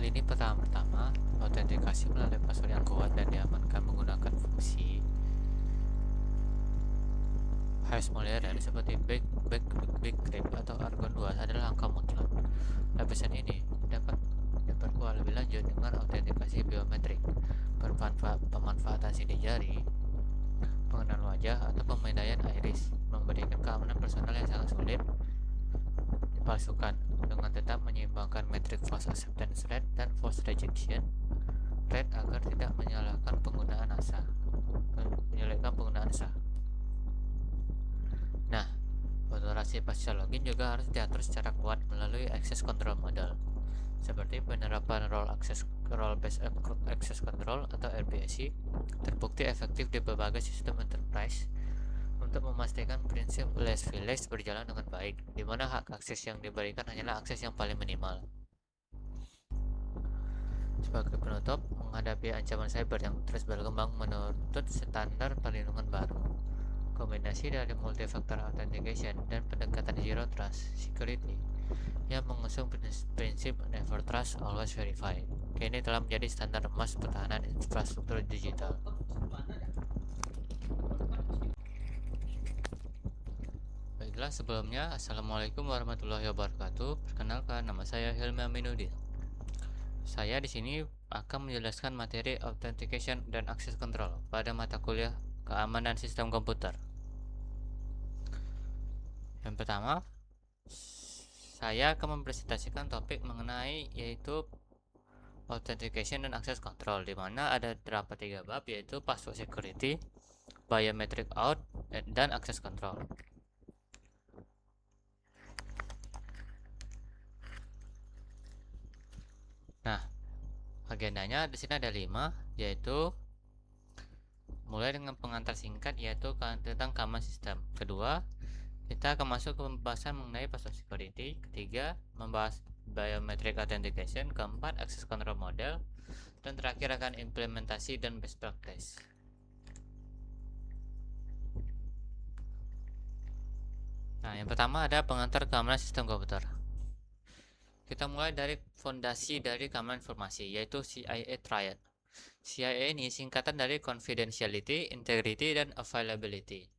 Kali ini pertama-tama autentikasi melalui password yang kuat dan diamankan menggunakan fungsi hash modern seperti Bcrypt atau Argon 2 adalah angka mutlak. Lapisan ini dapat diperkuat lebih lanjut dengan autentikasi biometrik, pemanfaatan sidik jari, pengenalan wajah, atau pemindaian iris, memberikan keamanan personal yang sangat sulit dipalsukan dengan tetap menyeimbangkan metrik false acceptance rate dan false rejection rate agar tidak menyalahkan penggunaan menyulitkan penggunaan sah. Nah, otorasi pasca login juga harus diatur secara kuat melalui access control model, seperti penerapan role based access control atau RBAC terbukti efektif di berbagai sistem enterprise untuk memastikan prinsip last will last berjalan dengan baik, di mana hak akses yang diberikan hanyalah akses yang paling minimal. Sebagai penutup, menghadapi ancaman cyber yang terus berkembang menuntut standar perlindungan baru. Kombinasi dari multi-factor authentication dan pendekatan zero trust security yang mengusung prinsip never trust, always verify, kini telah menjadi standar emas pertahanan infrastruktur digital. Baiklah, sebelumnya Assalamualaikum warahmatullahi wabarakatuh. Perkenalkan, nama saya Hilmi Aminuddin. Saya di sini akan menjelaskan materi authentication dan access control pada mata kuliah keamanan sistem komputer. Yang pertama, saya akan mempresentasikan topik mengenai yaitu authentication dan access control, di mana ada terdapat 3 bab, yaitu password security, biometric auth, dan access control. Nah, agendanya di sini ada 5, yaitu mulai dengan pengantar singkat yaitu tentang keamanan sistem. Kedua, kita akan masuk ke pembahasan mengenai password security. Ketiga, membahas biometric authentication. Keempat, access control model. Dan terakhir akan implementasi dan best practice. Nah, yang pertama ada pengantar keamanan sistem komputer. Kita mulai dari fondasi dari keamanan informasi, yaitu CIA Triad. CIA ini singkatan dari confidentiality, integrity, dan availability,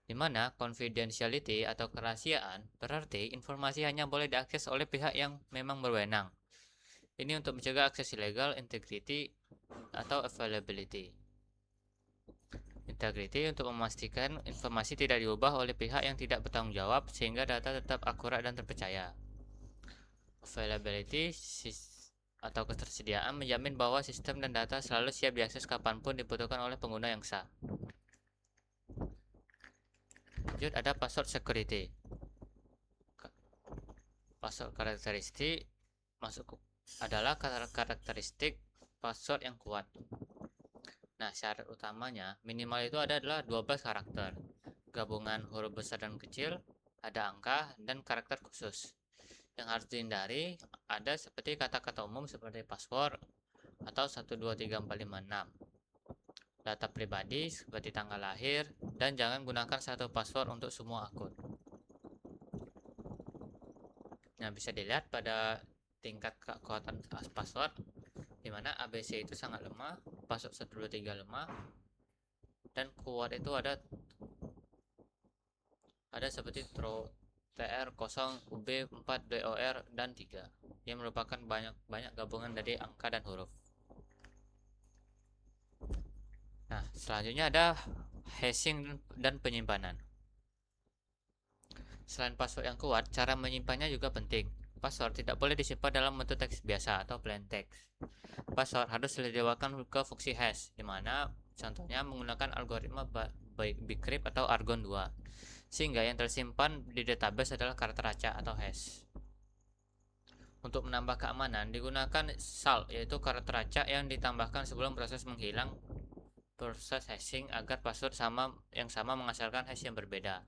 di mana confidentiality atau kerahasiaan berarti informasi hanya boleh diakses oleh pihak yang memang berwenang. Ini untuk mencegah akses ilegal. Integrity atau availability. Integrity untuk memastikan informasi tidak diubah oleh pihak yang tidak bertanggung jawab sehingga data tetap akurat dan terpercaya. Availability atau ketersediaan menjamin bahwa sistem dan data selalu siap diakses kapanpun dibutuhkan oleh pengguna yang sah. Lanjut, ada password security. Password karakteristik adalah karakteristik password yang kuat. Nah, syarat utamanya minimal itu adalah 12 karakter, gabungan huruf besar dan kecil, ada angka, dan karakter khusus. Yang harus dihindari ada seperti kata-kata umum seperti password atau 123456, data pribadi seperti tanggal lahir, dan jangan gunakan satu password untuk semua akun. Nah, bisa dilihat pada tingkat kekuatan password, di mana ABC itu sangat lemah, password 123 lemah, dan kuat itu ada seperti TR0, UB4, DOR, dan 3, yang merupakan banyak gabungan dari angka dan huruf. Nah, selanjutnya ada hashing dan penyimpanan. Selain password yang kuat, cara menyimpannya juga penting. Password tidak boleh disimpan dalam bentuk teks biasa atau plain text. Password harus didewakan ke fungsi hash, di mana contohnya menggunakan algoritma Bcrypt atau Argon 2, sehingga yang tersimpan di database adalah karakter acak atau hash. Untuk menambah keamanan, digunakan SAL, yaitu karakter acak yang ditambahkan sebelum proses menghilang proses hashing agar password yang sama menghasilkan hash yang berbeda.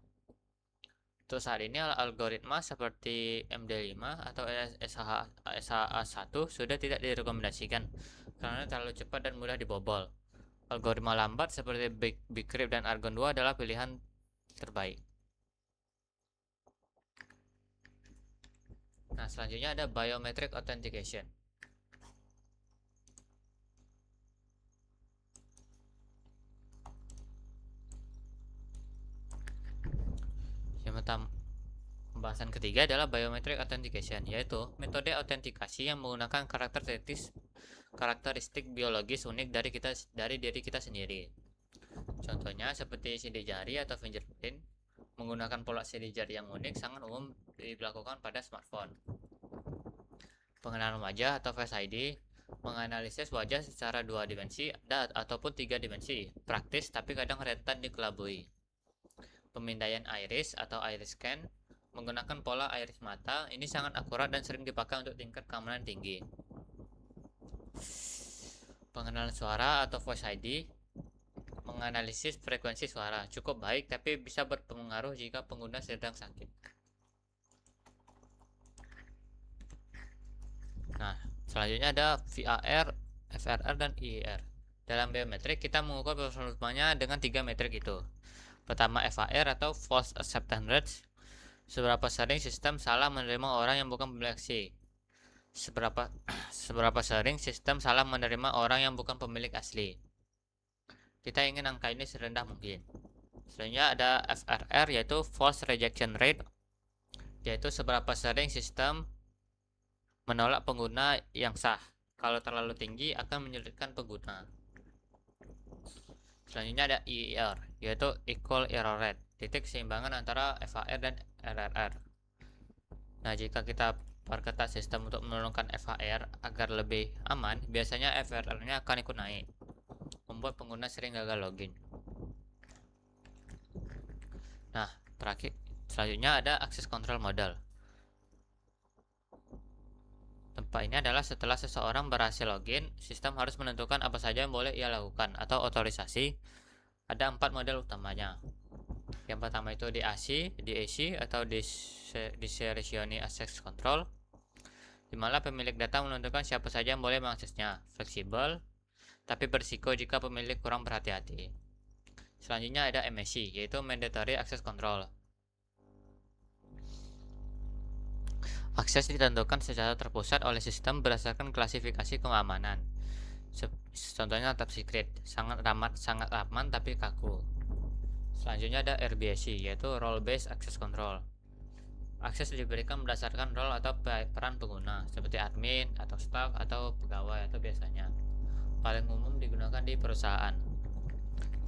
Untuk saat ini algoritma seperti MD5 atau SHA-1 sudah tidak direkomendasikan karena terlalu cepat dan mudah dibobol. Algoritma lambat seperti Bcrypt dan Argon 2 adalah pilihan terbaik. Nah, selanjutnya ada biometric authentication. Pembahasan ketiga adalah biometric authentication, yaitu metode autentikasi yang menggunakan karakteristik biologis unik dari diri kita sendiri. Contohnya seperti sidik jari atau fingerprint. Menggunakan pola sidik jari yang unik sangat umum dilakukan pada smartphone. Pengenalan wajah atau Face ID menganalisis wajah secara 2 dimensi ataupun 3 dimensi, praktis tapi kadang rentan dikelabui. Pemindaian iris atau iris scan menggunakan pola iris mata, ini sangat akurat dan sering dipakai untuk tingkat keamanan tinggi. Pengenalan suara atau Voice ID menganalisis frekuensi suara, cukup baik tapi bisa berpengaruh jika pengguna sedang sakit. Nah, selanjutnya ada VAR, FRR, dan IIR. Dalam biometrik, kita mengukur performanya dengan 3 metrik itu. Pertama, FAR atau False Acceptance Rate. Seberapa sering sistem salah menerima orang yang bukan pemilik asli. Seberapa sering sistem salah menerima orang yang bukan pemilik asli. Kita ingin angka ini serendah mungkin. Selanjutnya ada FRR, yaitu False Rejection Rate, yaitu seberapa sering sistem menolak pengguna yang sah. Kalau terlalu tinggi akan menyulitkan pengguna. Selanjutnya ada IER, yaitu Equal Error Rate, titik keseimbangan antara FAR dan RRR. Nah, jika kita perketat sistem untuk menurunkan FAR agar lebih aman, biasanya FRR-nya akan ikut naik, membuat pengguna sering gagal login. Nah, selanjutnya ada Access Control Model. Tempat ini adalah setelah seseorang berhasil login, sistem harus menentukan apa saja yang boleh ia lakukan atau otorisasi. Ada 4 model utamanya. Yang pertama itu DAC atau Discretionary Access Control, di mana pemilik data menentukan siapa saja yang boleh mengaksesnya. Fleksibel, tapi berisiko jika pemilik kurang berhati-hati. Selanjutnya ada MAC, yaitu Mandatory Access Control. Akses ditentukan secara terpusat oleh sistem berdasarkan klasifikasi keamanan. Contohnya top secret, sangat aman tapi kaku. Selanjutnya ada RBAC, yaitu Role Based Access Control. Akses diberikan berdasarkan role atau peran pengguna, seperti admin atau staff atau pegawai atau biasanya. Paling umum digunakan di perusahaan.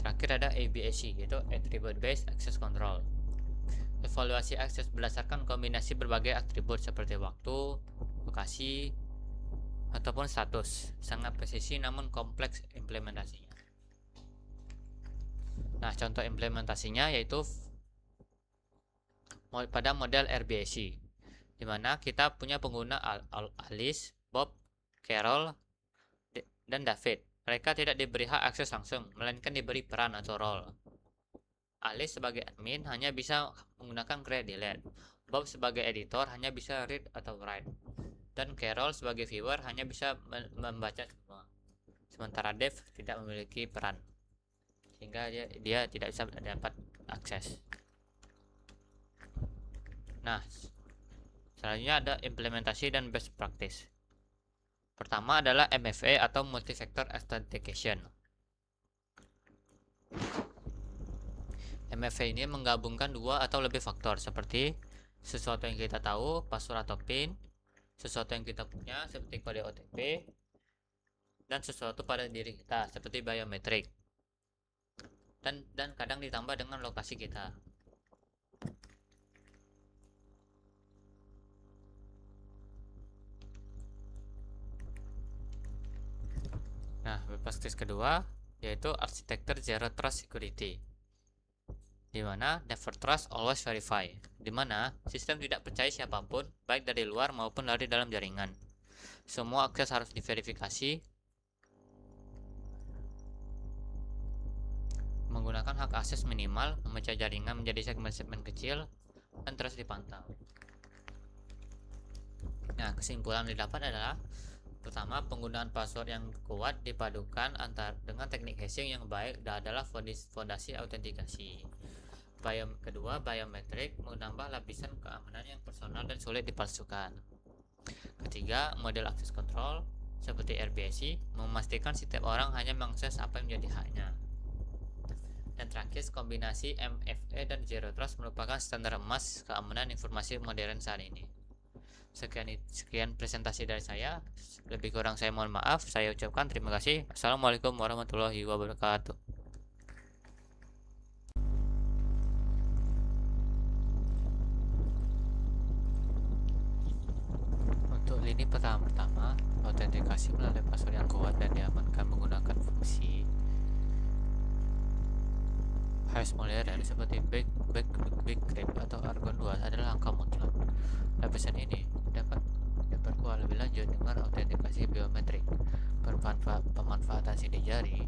Terakhir ada ABAC, yaitu Attribute Based Access Control. Evaluasi akses berdasarkan kombinasi berbagai atribut seperti waktu, lokasi, ataupun status. Sangat presisi namun kompleks implementasinya. Nah, contoh implementasinya yaitu pada model RBAC, di mana kita punya pengguna Alice, Bob, Carol, dan David. Mereka tidak diberi hak akses langsung, melainkan diberi peran atau role. Alice sebagai admin hanya bisa menggunakan create delete. Bob sebagai editor hanya bisa read atau write. Dan Carol sebagai viewer hanya bisa membaca semua. Sementara Dave tidak memiliki peran, sehingga dia tidak bisa dapat akses. Nah, selanjutnya ada implementasi dan best practice. Pertama adalah MFA atau Multi-Factor Authentication. MFA ini menggabungkan 2 atau lebih faktor seperti sesuatu yang kita tahu, password atau PIN, sesuatu yang kita punya seperti kode OTP, dan sesuatu pada diri kita seperti biometrik. Dan kadang ditambah dengan lokasi kita. Nah, best practice kedua yaitu arsitektur Zero Trust Security, di mana never trust, always verify, di mana sistem tidak percaya siapapun, baik dari luar maupun dari dalam jaringan. Semua akses harus diverifikasi menggunakan hak akses minimal, memecah jaringan menjadi segmen-segmen kecil, dan terus dipantau. Nah, kesimpulan yang didapat adalah pertama, penggunaan password yang kuat dipadukan dengan teknik hashing yang baik adalah fondasi autentikasi. Kedua, biometrik menambah lapisan keamanan yang personal dan sulit dipalsukan. Ketiga, model akses kontrol seperti RBAC memastikan setiap orang hanya mengakses apa yang menjadi haknya. Yang terakhir, kombinasi MFA dan Zero Trust merupakan standar emas keamanan informasi modern saat ini. Sekian presentasi dari saya. Lebih kurang saya mohon maaf. Saya ucapkan terima kasih. Assalamualaikum warahmatullahi wabarakatuh. Untuk lini pertama, autentikasi melalui password yang kuat dan diamankan menggunakan fungsi hash modern seperti Bcrypt atau Argon 2 adalah angka mutlak. Lapisan ini dapat diperkuat lebih lanjut dengan autentikasi biometrik, pemanfaatan sidik jari,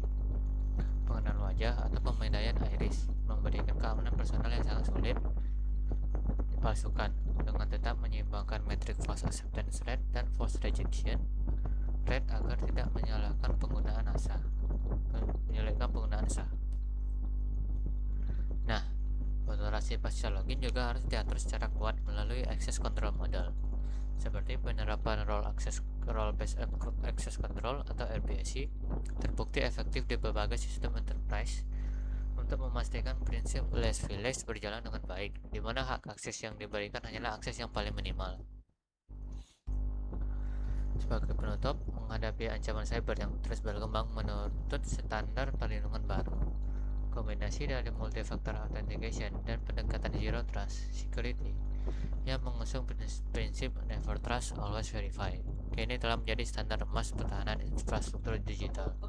pengenalan wajah, atau pemindaian iris, memberikan keamanan personal yang sangat sulit dipalsukan dengan tetap menyeimbangkan metrik false acceptance rate dan false rejection rate agar tidak menyalahkan penggunaan penggunaan sah. Nah, otorasi pasca login juga harus diatur secara kuat melalui access control model, seperti penerapan role based access control atau RBAC terbukti efektif di berbagai sistem enterprise untuk memastikan prinsip less privilege berjalan dengan baik, di mana hak akses yang diberikan hanyalah akses yang paling minimal. Sebagai penutup, menghadapi ancaman cyber yang terus berkembang menuntut standar perlindungan baru. Kombinasi dari multi-factor authentication dan pendekatan zero trust security yang mengusung prinsip never trust always verify kini telah menjadi standar emas pertahanan infrastruktur digital.